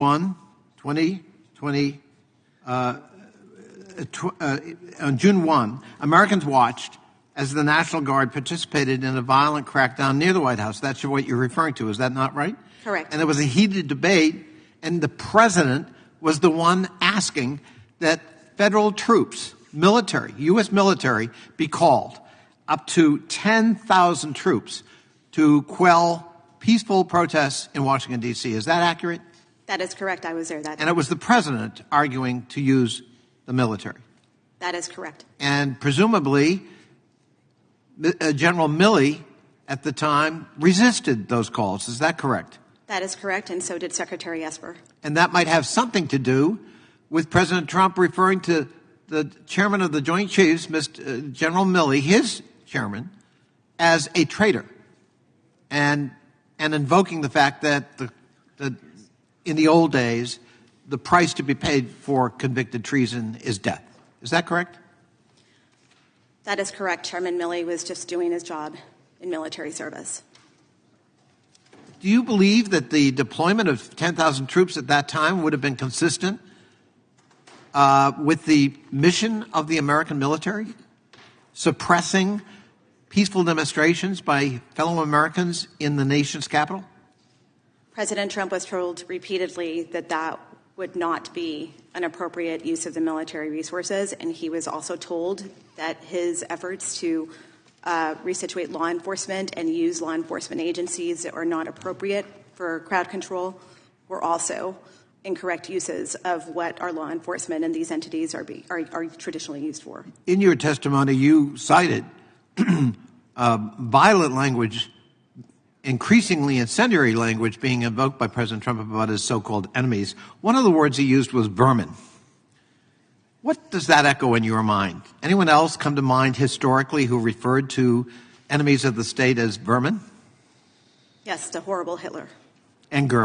on June 1, Americans watched as the National Guard participated in a violent crackdown near the White House. That's what you're referring to. Is that not right? Correct. And there was a heated debate, and the president was the one asking that federal troops, military, U.S. military, be called, up to 10,000 troops, to quell peaceful protests in Washington, D.C. Is that accurate? That is correct. I was there that day. And it was the president arguing to use the military. That is correct. And presumably, General Milley at the time resisted those calls. Is that correct? That is correct, and so did Secretary Esper. And that might have something to do with President Trump referring to the chairman of the Joint Chiefs, General Milley, his chairman, as a traitor, and invoking the fact that in the old days, the price to be paid for convicted treason is death. Is that correct? That is correct. Chairman Milley was just doing his job in military service. Do you believe that the deployment of 10,000 troops at that time would have been consistent with the mission of the American military, suppressing peaceful demonstrations by fellow Americans in the nation's capital? President Trump was told repeatedly that that would not be an appropriate use of the military resources, and he was also told that his efforts to resituate law enforcement and use law enforcement agencies that are not appropriate for crowd control were also incorrect uses of what our law enforcement and these entities are traditionally used for. In your testimony, you cited violent language, increasingly incendiary language being invoked by President Trump about his so-called enemies. One of the words he used was vermin. What does that echo in your mind? Anyone else come to mind historically who referred to enemies of the state as vermin? Yes, the horrible Hitler. And